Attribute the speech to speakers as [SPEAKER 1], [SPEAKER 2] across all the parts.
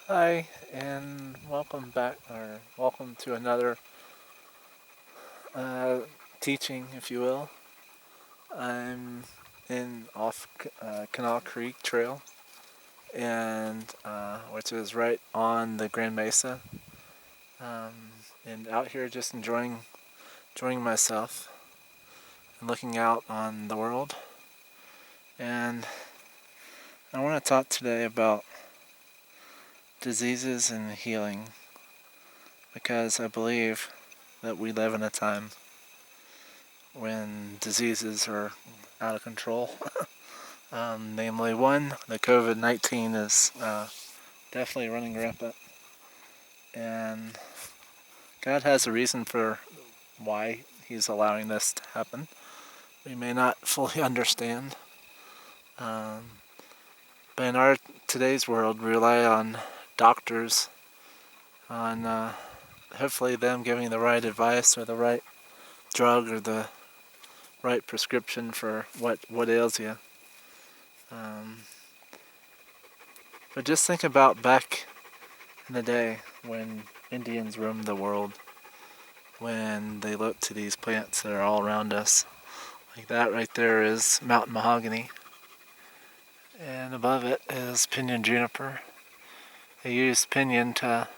[SPEAKER 1] Hi, and welcome back, or welcome to another uh, teaching, if you will. I'm in off Canal Creek Trail, and which is right on the Grand Mesa, um, and out here just enjoying myself and looking out on the world. And I want to talk today about diseases and healing because I believe that we live in a time when diseases are out of control. Namely, one, the COVID 19 is definitely running rampant, and God has a reason for why He's allowing this to happen. We may not fully understand, um, but in our today's world, we rely on doctors, on hopefully them giving the right advice or the right drug or the right prescription for what ails you. Um, but just think about back in the day when Indians roamed the world, when they look to these plants that are all around us. Like that right there is mountain mahogany, and above it is pinyon juniper. They use pinyon to,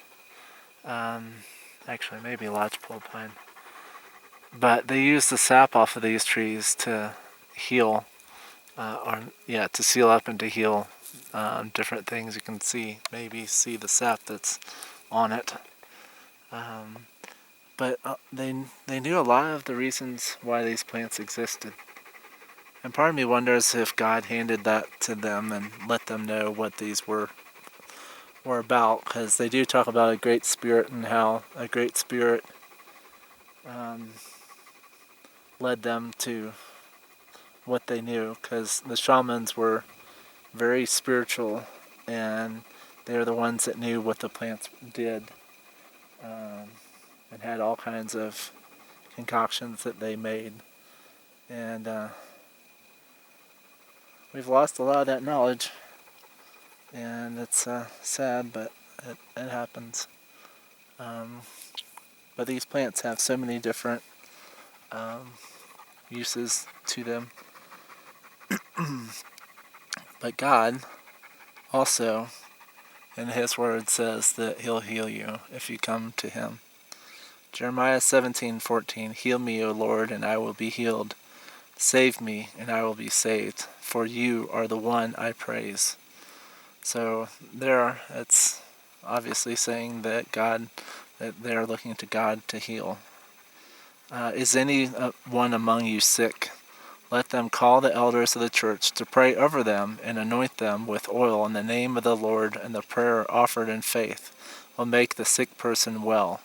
[SPEAKER 1] um, actually maybe lodgepole pine, but they use the sap off of these trees to heal, to seal up and to heal different things. You can maybe see the sap that's on it. Um, but they knew a lot of the reasons why these plants existed. And part of me wonders if God handed that to them and let them know what these were about, because they do talk about a great spirit and how a great spirit um, led them to what they knew, because the shamans were very spiritual and they're the ones that knew what the plants did, um, and had all kinds of concoctions that they made. And we've lost a lot of that knowledge, and it's sad, but it happens. Um, but these plants have so many different um, uses to them. But God also, in His Word, says that He'll heal you if you come to Him. Jeremiah 17:14, Heal me, O Lord, and I will be healed. Save me, and I will be saved, for you are the one I praise. So it's obviously saying that they're looking to God to heal. Is any one among you sick? Let them call the elders of the church to pray over them and anoint them with oil in the name of the Lord, and the prayer offered in faith will make the sick person well.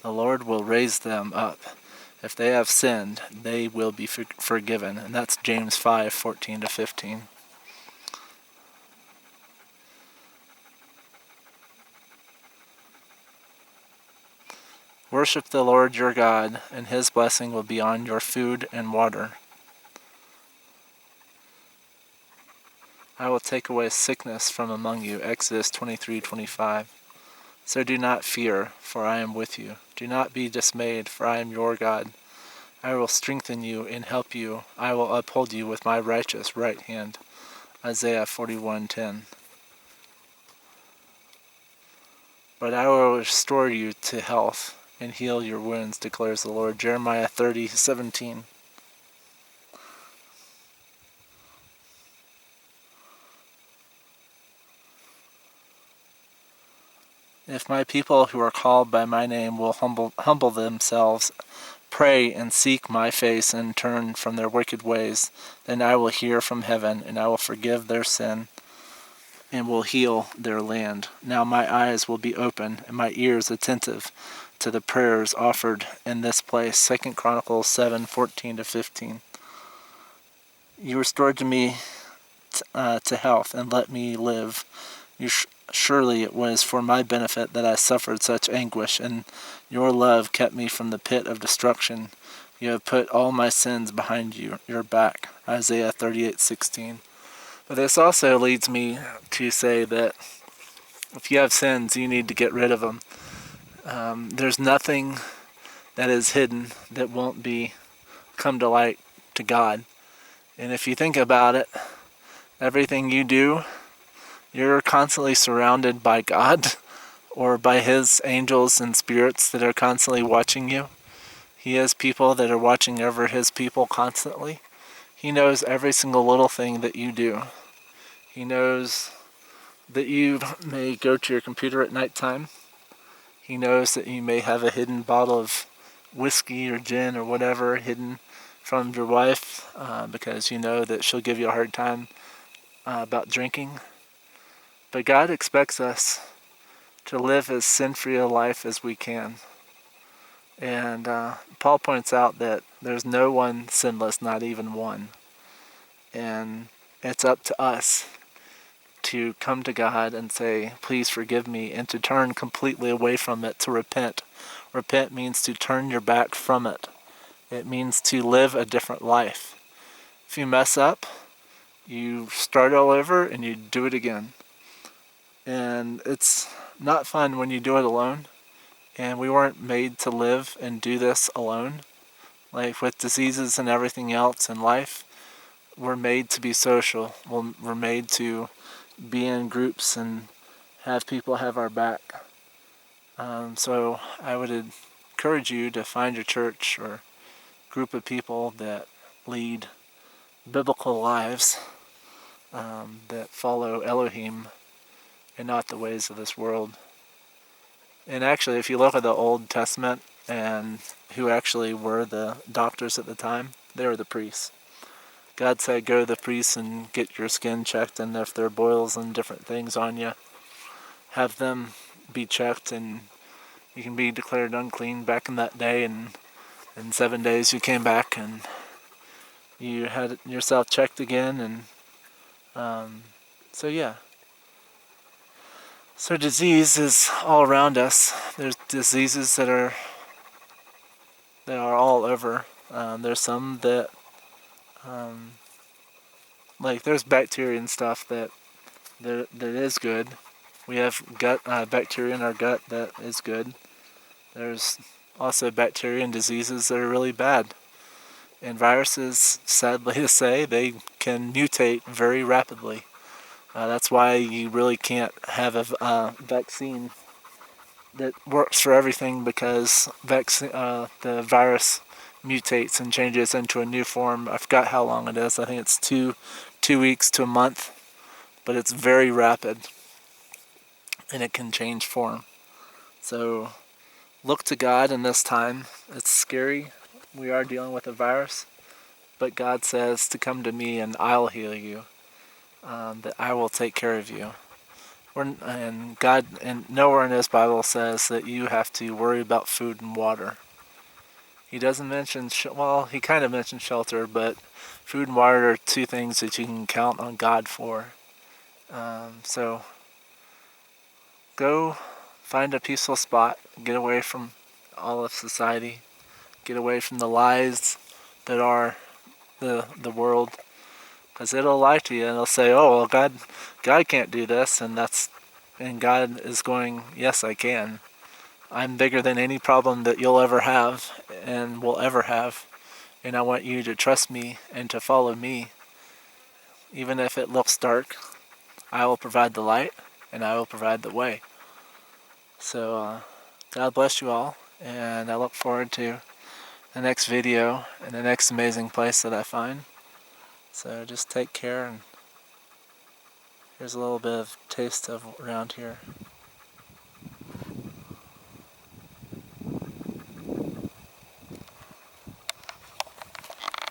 [SPEAKER 1] The Lord will raise them up. If they have sinned, they will be forgiven. And that's James 5:14-15. Worship the Lord your God, and His blessing will be on your food and water. I will take away sickness from among you. Exodus 23:25. So do not fear, for I am with you. Do not be dismayed, for I am your God. I will strengthen you and help you. I will uphold you with my righteous right hand. Isaiah 41:10. But I will restore you to health and heal your wounds, declares the Lord. Jeremiah 30:17. If my people who are called by my name will humble themselves, pray and seek my face and turn from their wicked ways, then I will hear from heaven and I will forgive their sin and will heal their land. Now my eyes will be open and my ears attentive to the prayers offered in this place. 2 Chronicles 7:14-15. You restored to me to health and let me live. Surely it was for my benefit that I suffered such anguish, and your love kept me from the pit of destruction. You have put all my sins behind your back. Isaiah 38:16. But this also leads me to say that If you have sins, you need to get rid of them. There's nothing that is hidden that won't be come to light to God. And if you think about it, everything you do, you're constantly surrounded by God or by His angels and spirits that are constantly watching you. He has people that are watching over His people constantly. He knows every single little thing that you do. He knows that you may go to your computer at nighttime. He knows that you may have a hidden bottle of whiskey or gin or whatever hidden from your wife because you know that she'll give you a hard time about drinking. But God expects us to live as sin-free a life as we can. And Paul points out that there's no one sinless, not even one. And it's up to us to come to God and say, please forgive me, and to turn completely away from it, to repent. Repent means to turn your back from it. It means to live a different life. If you mess up, you start all over and you do it again. And it's not fun when you do it alone. And we weren't made to live and do this alone. Like with diseases and everything else in life, we're made to be social. We're made to be in groups and have people have our back. So I would encourage you to find your church or group of people that lead biblical lives, that follow Elohim and not the ways of this world. And actually, if you look at the Old Testament and who actually were the doctors at the time, they were the priests. God said, go to the priests and get your skin checked, and if there are boils and different things on you, have them be checked, and you can be declared unclean. Back in that day, and in 7 days you came back and you had yourself checked again. And so yeah. So disease is all around us. There's diseases that are all over. There's some that like there's bacteria and stuff that is good. We have gut bacteria in our gut that is good. There's also bacteria and diseases that are really bad. And viruses, sadly to say, they can mutate very rapidly. That's why you really can't have a vaccine that works for everything, because the virus mutates and changes into a new form. I forgot how long it is. I think it's two weeks to a month, but it's very rapid and it can change form. So look to God in this time. It's scary. We are dealing with a virus, but God says to come to me and I'll heal you, that I will take care of you. And God, and nowhere in His Bible says that you have to worry about food and water. He doesn't mention, he kind of mentions shelter, but food and water are two things that you can count on God for. So go find a peaceful spot, get away from all of society, get away from the lies that are the world, because it'll lie to you and it'll say, oh well, God can't do this, and God is going, yes, I can. I'm bigger than any problem that you'll ever have and will ever have, and I want you to trust me and to follow me. Even if it looks dark, I will provide the light and I will provide the way. So God bless you all, and I look forward to the next video and the next amazing place that I find. So just take care, and here's a little bit of taste of around here.